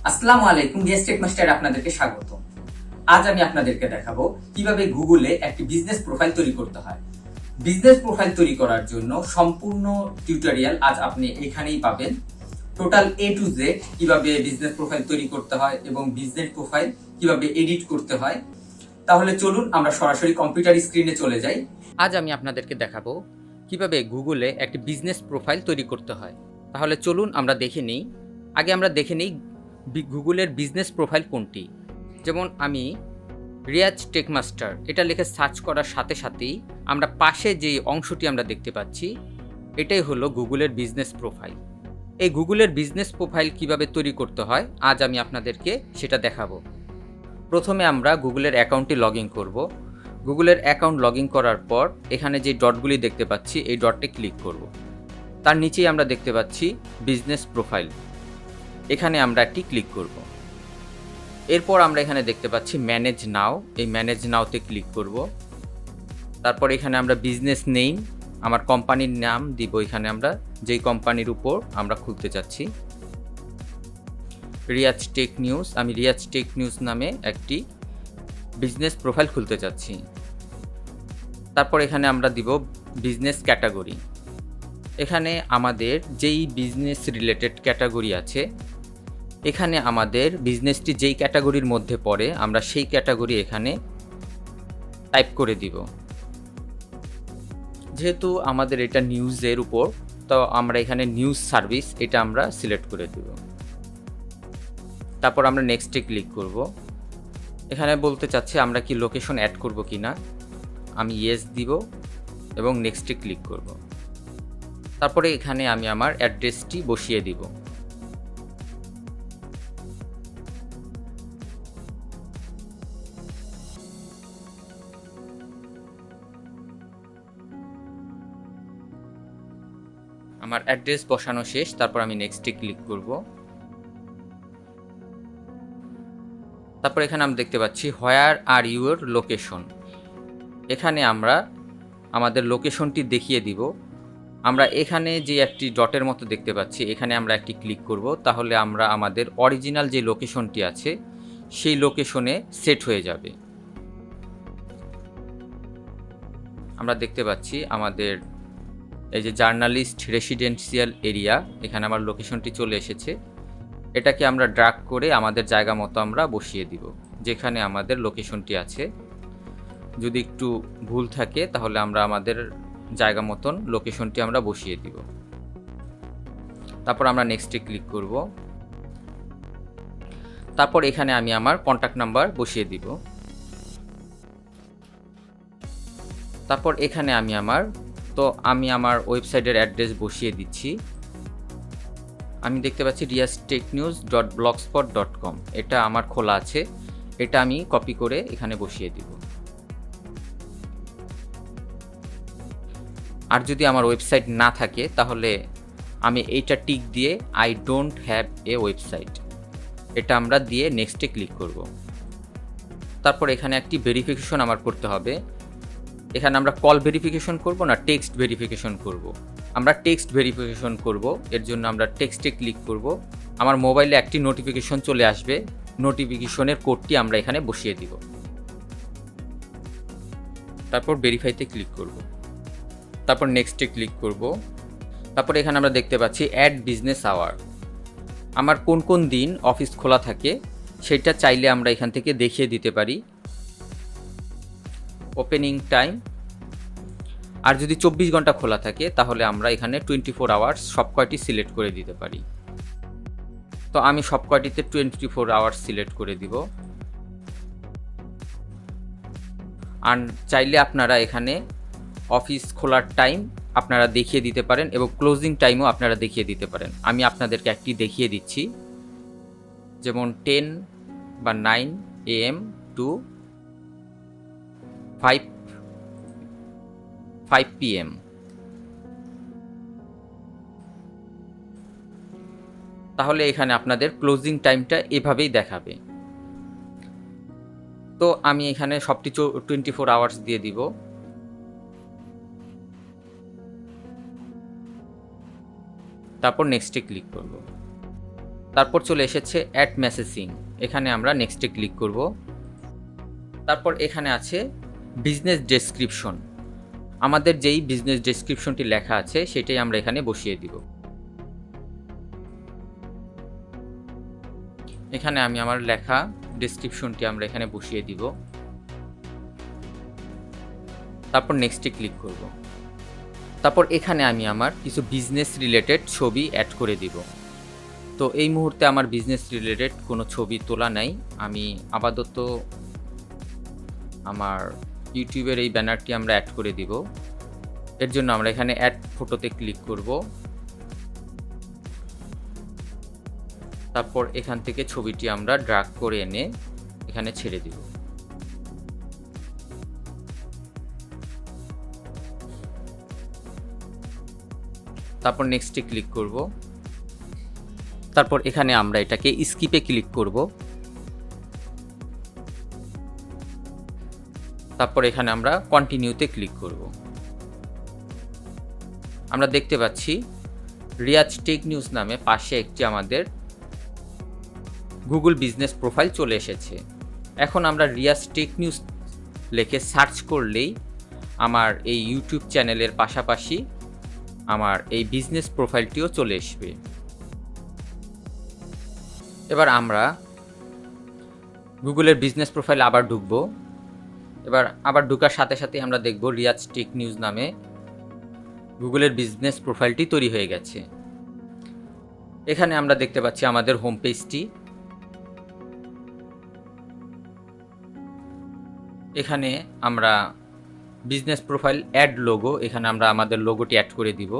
আসসালামু আলাইকুম, guest take master আপনাদেরকে স্বাগত। আজ আমি আপনাদেরকে দেখাবো কিভাবে গুগলে একটি বিজনেস প্রোফাইল তৈরি করতে হয়। বিজনেস প্রোফাইল তৈরি করার জন্য সম্পূর্ণ টিউটোরিয়াল আজ আপনি এখানেই পাবেন। টোটাল A to Z কিভাবে বিজনেস প্রোফাইল তৈরি করতে হয় এবং বিজনেস প্রোফাইল কিভাবে এডিট করতে হয়। তাহলে চলুন আমরা সরাসরি কম্পিউটার স্ক্রিনে চলে যাই। আজ আমি আপনাদেরকে দেখাবো কিভাবে গুগলে একটি বিজনেস প্রোফাইল তৈরি করতে হয়। তাহলে চলুন আমরা দেখে নিই। আগে আমরা দেখে নিই গুগলের বিজনেস প্রোফাইল কোনটি। যেমন আমি রিয়াজ টেক মাস্টার এটা লিখে সার্চ করার সাথে সাথেই আমরা পাশে যে অংশটি আমরা দেখতে পাচ্ছি এটাই হলো গুগলের বিজনেস প্রোফাইল। এই গুগলের বিজনেস প্রোফাইল কিভাবে তৈরি করতে হয় আজ আমি আপনাদেরকে সেটা দেখাবো। প্রথমে আমরা গুগলের অ্যাকাউন্টটি লগ ইন করবো। গুগলের অ্যাকাউন্ট লগ ইন করার পর এখানে যে ডটগুলি দেখতে পাচ্ছি এই ডটে ক্লিক করব। তার নিচেই আমরা দেখতে পাচ্ছি বিজনেস প্রোফাইল, এখানে আমরা একটি ক্লিক করব। এরপর আমরা এখানে দেখতে পাচ্ছি ম্যানেজ নাও, এই ম্যানেজ নাওতে ক্লিক করব। তারপর এখানে আমরা বিজনেস নেম, আমার কোম্পানির নাম দিব। এখানে আমরা যেই কোম্পানির উপর আমরা খুলতে চাচ্ছি, রিয়াজ টেক নিউজ, আমি রিয়াজ টেক নিউজ নামে একটি বিজনেস প্রোফাইল খুলতে চাচ্ছি। তারপর এখানে আমরা দিব বিজনেস ক্যাটাগরি। এখানে আমাদের যেই বিজনেস রিলেটেড ক্যাটাগরি আছে, এখানে আমাদের বিজনেসটি যেই ক্যাটাগরির মধ্যে পড়ে আমরা সেই ক্যাটাগরি এখানে টাইপ করে দিব। যেহেতু আমাদের এটা নিউজের উপর, তো আমরা এখানে নিউজ সার্ভিস এটা আমরা সিলেক্ট করে দিব। তারপর আমরা নেক্সটে ক্লিক করব। এখানে বলতে চাচ্ছি আমরা কি লোকেশন অ্যাড করব কি না, আমি ইয়েস দিব এবং নেক্সটে ক্লিক করব। তারপরে এখানে আমি আমার অ্যাড্রেসটি বসিয়ে দিব। আমার অ্যাড্রেস বসানো শেষ, তারপর আমি নেক্সটে ক্লিক করব। তারপর এখানে আমরা দেখতে পাচ্ছি হোয়ার আর ইউর লোকেশন, এখানে আমরা আমাদের লোকেশনটি দেখিয়ে দিব। আমরা এখানে যে একটি ডটের মতো দেখতে পাচ্ছি এখানে আমরা একটি ক্লিক করব, তাহলে আমরা আমাদের অরিজিনাল যে লোকেশনটি আছে সেই লোকেশনে সেট হয়ে যাবে। আমরা দেখতে পাচ্ছি আমাদের এই যে জার্নালিস্ট রেসিডেন্সিয়াল এরিয়া, এখানে আমার লোকেশনটি চলে এসেছে। এটাকে আমরা ড্র্যাগ করে আমাদের জায়গা মতো আমরা বসিয়ে দিব যেখানে আমাদের লোকেশনটি আছে। যদি একটু ভুল থাকে তাহলে আমরা আমাদের জায়গা মতন লোকেশনটি আমরা বসিয়ে দিব। তারপর আমরা নেক্সটে ক্লিক করব। তারপর এখানে আমি আমার কন্ট্যাক্ট নাম্বার বসিয়ে দিব। তারপর এখানে আমি আমার ওয়েবসাইটের অ্যাড্রেস বসিয়ে দিচ্ছি। আমি দেখতে পাচ্ছি riaztechnews.blogspot.com, এটা আমার খোলা আছে, এটা আমি কপি করে এখানে বসিয়ে দিব। আর যদি আমার ওয়েবসাইট না থাকে তাহলে আমি এইটা টিক দিয়ে I don't have a website এটা আমরা দিয়ে নেক্সটে ক্লিক করব। তারপর এখানে একটি ভেরিফিকেশন আমার করতে হবে। এখানে আমরা কল ভেরিফিকেশন করব না টেক্সট ভেরিফিকেশন করব। আমরা টেক্সট ভেরিফিকেশন করব, এর জন্য আমরা টেক্সটে ক্লিক করব। আমার মোবাইলে একটি নোটিফিকেশন চলে আসবে, নোটিফিকেশনের কোডটি আমরা এখানে বসিয়ে দিব। তারপর ভেরিফাইতে ক্লিক করব। তারপর নেক্সটে ক্লিক করব। তারপর এখানে আমরা দেখতে পাচ্ছি অ্যাড বিজনেস আওয়ার, আমার কোন কোন দিন অফিস খোলা থাকে সেটা চাইলে আমরা এখান থেকে দেখিয়ে দিতে পারি। ওপেনিং টাইম, আর যদি 24 ঘন্টা খোলা থাকে তাহলে আমরা এখানে 24 আওয়ার্স সব কয়টি সিলেক্ট করে দিতে পারি। তো আমি সব কয়টিতে 24 আওয়ার্স সিলেক্ট করে দিব। আর চাইলে আপনারা এখানে অফিস খোলার টাইম আপনারা দেখিয়ে দিতে পারেন এবং ক্লোজিং টাইমও আপনারা দেখিয়ে দিতে পারেন। আমি আপনাদেরকে একটি দেখিয়ে দিচ্ছি, যেমন 10 বা 9 AM টু 5 PM। তাহলে এখানে আপনাদের ক্লোজিং টাইমটা এভাবেই দেখাবে। তো আমি এখানে সবটি 24 আওয়ার্স দিয়ে দিব। তারপর নেক্সটে ক্লিক করব। তারপর চলে এসেছে অ্যাড মেসেজিং, এখানে আমরা নেক্সটে ক্লিক করব। তারপর এখানে আছে বিজনেস ডেসক্রিপশন, আমাদের যেই বিজনেস ডেসক্রিপশনটি লেখা আছে সেটাই আমরা এখানে বসিয়ে দিব। এখানে আমি আমার লেখা ডেসক্রিপশনটি আমরা এখানে বসিয়ে দিব। তারপর নেক্সটে ক্লিক করব। তারপর এখানে আমি আমার কিছু বিজনেস রিলেটেড ছবি অ্যাড করে দিব। তো এই মুহূর্তে আমার বিজনেস রিলেটেড কোনো ছবি তোলা নাই, আমি আপাতত আমার ইউটিউবের এই ব্যানারটি আমরা অ্যাড করে দিব। এর জন্য আমরা এখানে অ্যাড ফটোতে ক্লিক করব। তারপর এখান থেকে ছবিটি আমরা ড্র্যাগ করে এনে এখানে ছেড়ে দিব। তারপর নেক্সটে ক্লিক করব। তারপর এখানে আমরা এটাকে স্কিপে ক্লিক করব। তারপর এখানে আমরা কন্টিনিউতে ক্লিক করব। আমরা দেখতে পাচ্ছি রিয়াজ টেক নিউজ নামে পাশে একটি আমাদের গুগল বিজনেস প্রোফাইল চলে এসেছে। এখন আমরা রিয়াজ টেক নিউজ লিখে সার্চ করলেই আমার এই ইউটিউব চ্যানেলের পাশাপাশি আমার এই বিজনেস প্রোফাইলটিও চলে আসবে। এবার আমরা গুগলের বিজনেস প্রোফাইল আবার ঢুকব। এবার আবার ঢুকার সাথে সাথে আমরা দেখব রিয়াজ টেক নিউজ নামে গুগলের বিজনেস প্রোফাইলটি তৈরি হয়ে গেছে। এখানে আমরা দেখতে পাচ্ছি আমাদের হোম পেজটি। এখানে আমরা বিজনেস প্রোফাইল অ্যাড লোগো, এখানে আমরা আমাদের লোগোটি অ্যাড করে দিব।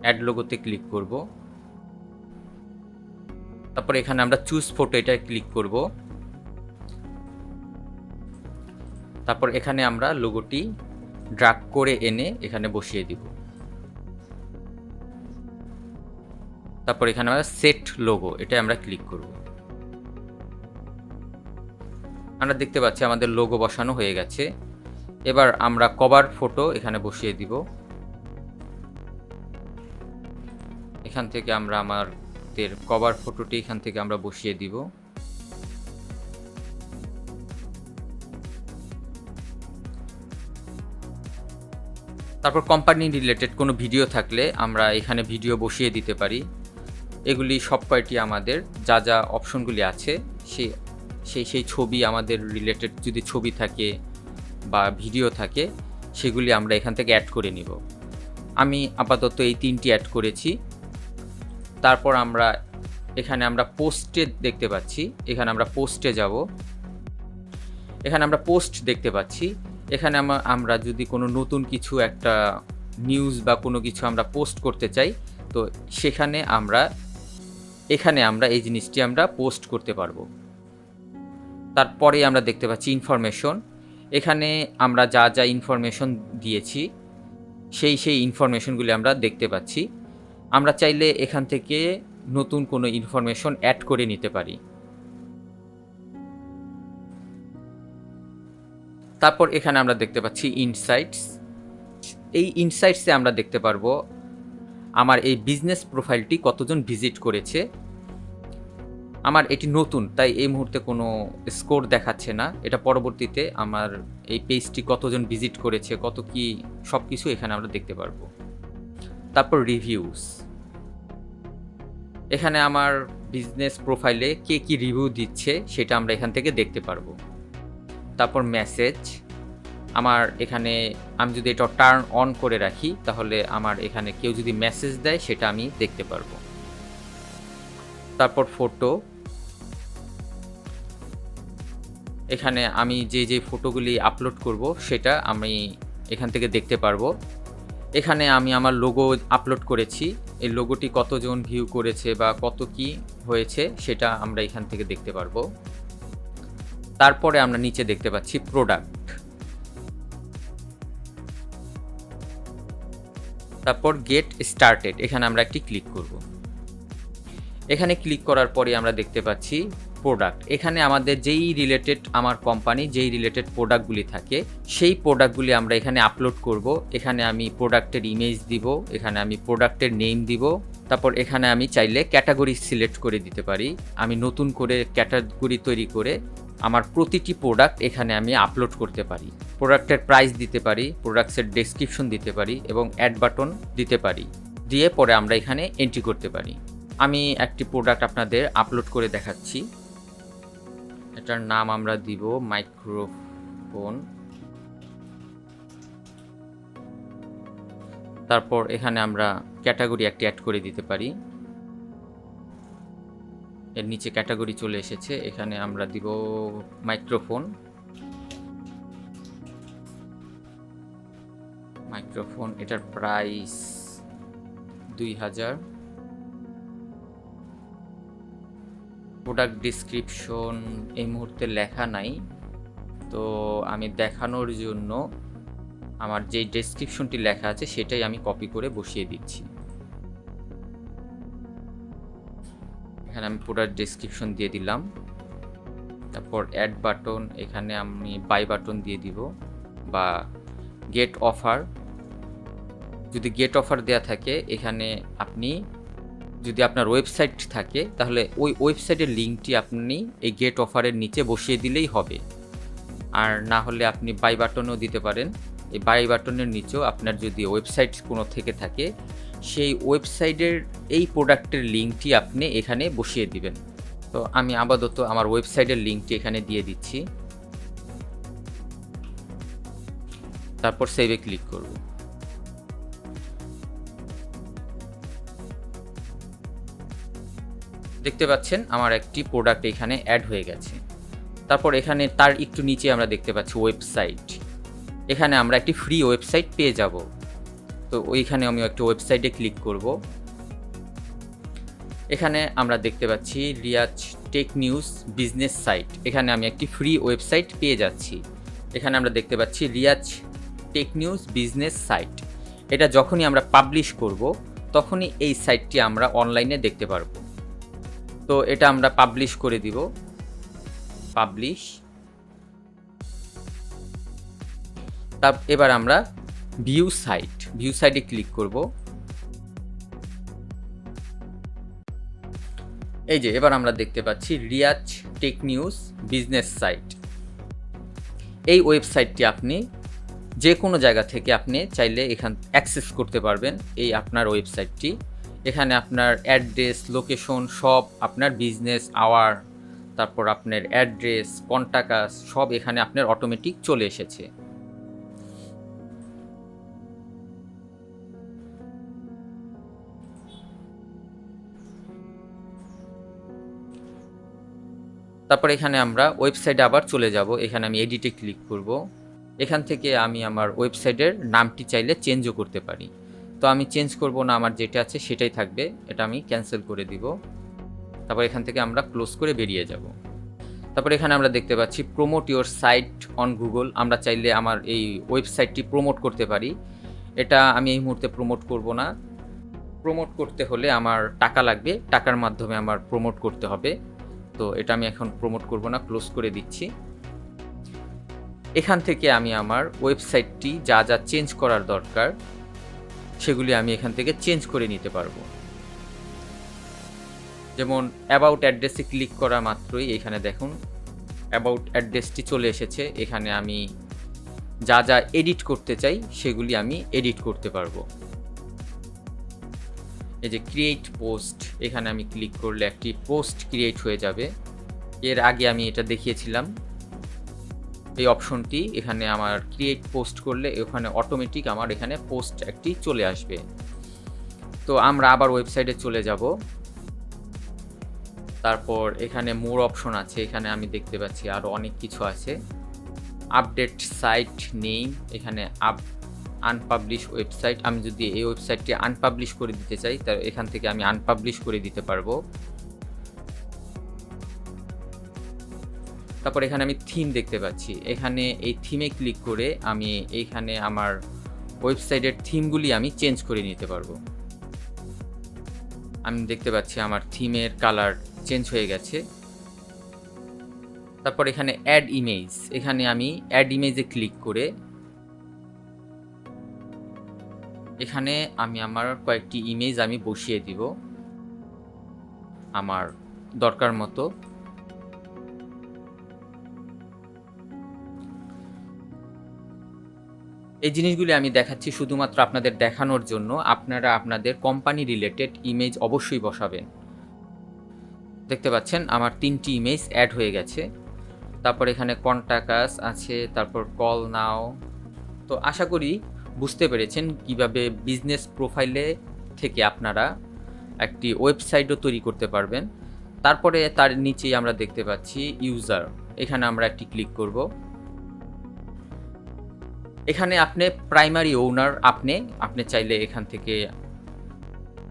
অ্যাড লোগোতে ক্লিক করব। তারপর এখানে আমরা চুজ ফটো, এটা ক্লিক করব। তারপর এখানে আমরা লোগোটি ড্র্যাগ করে এনে এখানে বসিয়ে দিব। তারপর এখানে আমরা সেট লোগো, এটা আমরা ক্লিক করব। আমরা দেখতে পাচ্ছি আমাদের লোগো বসানো হয়ে গেছে। এবার আমরা কভার ফটো এখানে বসিয়ে দিব। এখান থেকে আমরা আমাদের কভার ফটোটি এখান থেকে আমরা বসিয়ে দিব। তারপর কোম্পানি রিলেটেড কোনো ভিডিও থাকলে আমরা এখানে ভিডিও বসিয়ে দিতে পারি। এগুলি সব কয়টি আমাদের যা যা অপশনগুলি আছে সেই ছবি আমাদের রিলেটেড যদি ছবি থাকে বা ভিডিও থাকে সেগুলি আমরা এখান থেকে অ্যাড করে নিব। আমি আপাতত এই 3টি অ্যাড করেছি। তারপর এখানে আমরা পোস্টে দেখতে পাচ্ছি, এখানে আমরা পোস্টে যাব। এখানে আমরা পোস্ট দেখতে পাচ্ছি। এখানে আমরা যদি কোনো নতুন কিছু একটা নিউজ বা কোনো কিছু আমরা পোস্ট করতে চাই, তো সেখানে এখানে আমরা এই জিনিসটি আমরা পোস্ট করতে পারবো। তারপরে আমরা দেখতে পাচ্ছি ইনফরমেশন। এখানে আমরা যা যা ইনফরমেশন দিয়েছি সেই ইনফরমেশনগুলি আমরা দেখতে পাচ্ছি। আমরা চাইলে এখান থেকে নতুন কোনো ইনফরমেশন অ্যাড করে নিতে পারি। তারপর এখানে আমরা দেখতে পাচ্ছি ইনসাইটস। এই ইনসাইটসে আমরা দেখতে পারবো আমার এই বিজনেস প্রোফাইলটি কতজন ভিজিট করেছে। আমার এটি নতুন, তাই এই মুহূর্তে কোনো স্কোর দেখাচ্ছে না। এটা পরবর্তীতে আমার এই পেজটি কতজন ভিজিট করেছে, কত কি সব কিছু এখানে আমরা দেখতে পারবো। তারপর রিভিউস, এখানে আমার বিজনেস প্রোফাইলে কে কি রিভিউ দিচ্ছে সেটা আমরা এখান থেকে দেখতে পারবো। তারপর মেসেজ, আমি যদি এটা টার্ন অন করে রাখি তাহলে আমার এখানে কেউ যদি মেসেজ দেয় সেটা আমি দেখতে পারবো। তারপর ফটো, এখানে আমি যে ফটোগুলি আপলোড করব সেটা আমি এখান থেকে দেখতে পারবো। এখানে আমি আমার লোগো আপলোড করেছি, এই লোগোটি কতজন ভিউ করেছে বা কত কি হয়েছে সেটা আমরা এখান থেকে দেখতে পারবো। তারপরে আমরা নিচে দেখতে পাচ্ছি প্রোডাক্ট। তারপর গেট স্টার্টেড, এখানে আমরা একটি ক্লিক করব। এখানে ক্লিক করার পরে আমরা দেখতে পাচ্ছি প্রোডাক্ট। এখানে আমাদের যেই রিলেটেড আমার কোম্পানি যেই রিলেটেড প্রোডাক্টগুলি থাকে সেই প্রোডাক্টগুলি আমরা এখানে আপলোড করব। এখানে আমি প্রোডাক্টের ইমেজ দিব, এখানে আমি প্রোডাক্টের নেম দিব, তারপর এখানে আমি চাইলে ক্যাটাগরি সিলেক্ট করে দিতে পারি। আমি নতুন করে ক্যাটাগরি তৈরি করে আমার প্রতিটি প্রোডাক্ট এখানে আমি আপলোড করতে পারি। প্রোডাক্টের প্রাইস দিতে পারি, প্রোডাক্টসের ডেসক্রিপশন দিতে পারি এবং অ্যাড বাটন দিতে পারি। দিয়ে পরে আমরা এখানে এন্ট্রি করতে পারি। আমি একটি প্রোডাক্ট আপনাদের আপলোড করে দেখাচ্ছি। এটার নাম আমরা দিব মাইক্রোফোন। তারপর এখানে আমরা ক্যাটাগরি একটি অ্যাড করে দিতে পারি। এর নিচে ক্যাটাগরি চলে এসেছে, এখানে আমরা দিব মাইক্রোফোন। এটার প্রাইস 2000। প্রোডাক্ট ডিসক্রিপশন এই মুহূর্তে লেখা নাই, তো আমি দেখানোর জন্য আমার যে ডেসক্রিপশনটি লেখা আছে সেটাই আমি কপি করে বসিয়ে দিচ্ছি। এখানে আমি প্রোডাক্ট ডেসক্রিপশন দিয়ে দিলাম। তারপর অ্যাড বাটন, এখানে আমি বাই বাটন দিয়ে দিব বা গেট অফার। যদি গেট অফার দেওয়া থাকে, এখানে আপনি যদি আপনার ওয়েবসাইট থাকে তাহলে ওই ওয়েবসাইটের লিঙ্কটি আপনি এই গেট অফারের নিচে বসিয়ে দিলেই হবে। আর না হলে আপনি বাই বাটনও দিতে পারেন। এই বাই বাটনের নিচেও আপনার যদি ওয়েবসাইট কোনো থেকে থাকে, সেই ওয়েবসাইটের এই প্রোডাক্টের লিঙ্কটি আপনি এখানে বসিয়ে দিবেন। তো আমি আপাতত আমার ওয়েবসাইটের লিঙ্কটি এখানে দিয়ে দিচ্ছি। তারপর সেভে ক্লিক করব। দেখতে পাচ্ছেন আমার একটি প্রোডাক্ট এখানে অ্যাড হয়ে গেছে। তারপর এখানে তার একটু নিচে আমরা দেখতে পাচ্ছি ওয়েবসাইট। এখানে আমরা একটি ফ্রি ওয়েবসাইট পেয়ে যাব। তো ওইখানে আমি একটা ওয়েবসাইটে ক্লিক করব। এখানে আমরা দেখতে পাচ্ছি Riaz tech news business site. এখানে আমি একটি ফ্রি ওয়েবসাইট পেয়ে যাচ্ছি। এখানে আমরা দেখতে পাচ্ছি Riaz tech news business site. এটা যখনই আমরা পাবলিশ করব তখনই এই সাইটটি আমরা অনলাইনে দেখতে পারবো। তো এটা আমরা পাবলিশ করে দিব, পাবলিশ। এবার আমরা ভিউ সাইটে ক্লিক করব। এই যে এবার আমরা দেখতে পাচ্ছি Riaz tech news business site. এই ওয়েবসাইটটি আপনি যে কোনো জায়গা থেকে আপনি চাইলে এখান অ্যাক্সেস করতে পারবেন। এই আপনার ওয়েবসাইটটি, এখানে আপনার অ্যাড্রেস, লোকেশন, সব আপনার বিজনেস আওয়ার, তারপর আপনার অ্যাড্রেস, কন্টাক্ট সব এখানে আপনার অটোমেটিক চলে এসেছে। তারপর এখানে আমরা ওয়েবসাইটে আবার চলে যাব। এখানে আমি এডিটে ক্লিক করব। এখান থেকে আমি আমার ওয়েবসাইটের নামটি চাইলে চেঞ্জও করতে পারি। তো আমি চেঞ্জ করব না, আমার যেটা আছে সেটাই থাকবে। এটা আমি ক্যান্সেল করে দিব। তারপর এখান থেকে আমরা ক্লোজ করে বেরিয়ে যাব। তারপর এখানে আমরা দেখতে পাচ্ছি promote your site on Google. আমরা চাইলে আমার এই ওয়েবসাইটটি প্রমোট করতে পারি। এটা আমি এই মুহূর্তে প্রমোট করব না। প্রমোট করতে হলে আমার টাকা লাগবে, টাকার মাধ্যমে আমার প্রমোট করতে হবে। তো এটা আমি এখন প্রমোট করব না, ক্লোজ করে দিচ্ছি। এখান থেকে আমি আমার ওয়েবসাইটটি যা যা চেঞ্জ করার দরকার সেগুলি আমি এখান থেকে চেঞ্জ করে নিতে পারবো। যেমন অ্যাবাউট অ্যাড্রেসে ক্লিক করা মাত্রই এখানে দেখুন অ্যাবাউট অ্যাড্রেসটি চলে এসেছে। এখানে আমি যা যা এডিট করতে চাই সেগুলি আমি এডিট করতে পারবো। এই যে ক্রিয়েট পোস্ট, এখানে আমি ক্লিক করলে একটি পোস্ট ক্রিয়েট হয়ে যাবে। এর আগে আমি এটা দেখিয়েছিলাম এই অপশনটি। এখানে আমার ক্রিয়েট পোস্ট করলে ওখানে অটোমেটিক আমার এখানে পোস্ট একটি চলে আসবে। তো আমরা আবার ওয়েবসাইটে চলে যাব। তারপর এখানে মোর অপশন আছে, এখানে আমি দেখতে পাচ্ছি আরও অনেক কিছু আছে। আপডেট সাইট নেই, এখানে আনপাবলিশ ওয়েবসাইট। আমি যদি এই ওয়েবসাইটটি আনপাবলিশ করে দিতে চাই তাহলে এখান থেকে আমি আনপাবলিশ করে দিতে পারবো। তারপর এখানে আমি থিম দেখতে পাচ্ছি, এখানে এই থিমে ক্লিক করে আমি এইখানে আমার ওয়েবসাইটের থিমগুলি আমি চেঞ্জ করে নিতে পারবো। আমি দেখতে পাচ্ছি আমার থিমের কালার চেঞ্জ হয়ে গেছে। তারপর এখানে অ্যাড ইমেজ, এখানে আমি অ্যাড ইমেজে ক্লিক করে এখানে আমি আমার কয়েকটি ইমেজ আমি বসিয়ে দিব আমার দরকার মতো। এই জিনিসগুলি আমি দেখাচ্ছি শুধুমাত্র আপনাদের দেখানোর জন্য। আপনারা আপনাদের কোম্পানি রিলেটেড ইমেজ অবশ্যই বসাবেন। দেখতে পাচ্ছেন আমার 3টি ইমেজ অ্যাড হয়ে গেছে। তারপর এখানে কন্টাক্টাস আছে, তারপর কল নাও। তো আশা করি বুঝতে পেরেছেন কিভাবে বিজনেস প্রোফাইলে থেকে আপনারা একটি ওয়েবসাইটও তৈরি করতে পারবেন। তারপরে তার নিচেই আমরা দেখতে পাচ্ছি ইউজার, এখানে আমরা একটি ক্লিক করব। এখানে আপনি প্রাইমারি ওনার, আপনি চাইলে এখান থেকে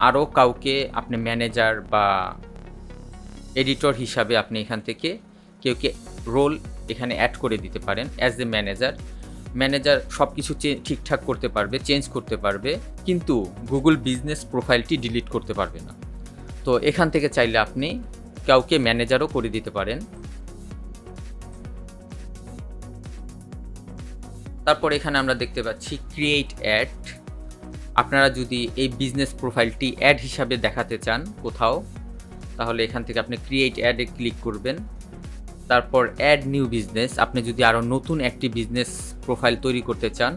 আরও কাউকে আপনি ম্যানেজার বা এডিটর হিসাবে আপনি এখান থেকে কেউকে রোল এখানে অ্যাড করে দিতে পারেন অ্যাজ এ ম্যানেজার সব কিছু ঠিকঠাক করতে পারবে, চেঞ্জ করতে পারবে, কিন্তু গুগল বিজনেস প্রোফাইলটি ডিলিট করতে পারবে না। তো এখান থেকে চাইলে আপনি কাউকে ম্যানেজারও করে দিতে পারেন। তারপর এখানে আমরা দেখতে পাচ্ছি ক্রিয়েট অ্যাড। আপনারা যদি এই বিজনেস প্রোফাইলটি অ্যাড হিসাবে দেখাতে চান কোথাও, তাহলে এখান থেকে আপনি ক্রিয়েট অ্যাডে ক্লিক করবেন। তারপর অ্যাড নিউ বিজনেস, আপনি যদি আরও নতুন একটি বিজনেস প্রোফাইল তৈরি করতে চান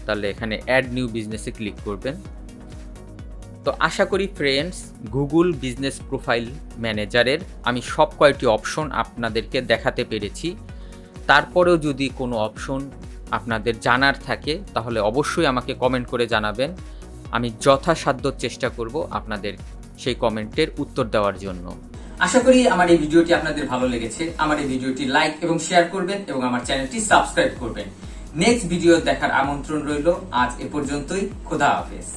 তাহলে এখানে অ্যাড নিউ বিজনেসে ক্লিক করবেন। তো আশা করি ফ্রেন্ডস, গুগল বিজনেস প্রোফাইল ম্যানেজারের আমি সব কয়টি অপশন আপনাদেরকে দেখাতে পেরেছি। তারপরেও যদি কোনো অপশন আপনাদের জানার থাকে তাহলে অবশ্যই আমাকে কমেন্ট করে জানাবেন। আমি যথাসাধ্য চেষ্টা করব আপনাদের সেই কমেন্টের উত্তর দেওয়ার জন্য। আশা করি আমার এই ভিডিওটি আপনাদের ভালো লেগেছে। আমার এই ভিডিওটি লাইক এবং শেয়ার করবেন এবং আমার চ্যানেলটি সাবস্ক্রাইব করবেন। নেক্সট ভিডিও দেখার আমন্ত্রণ রইল। আজ এ পর্যন্তই। খোদা হাফেজ।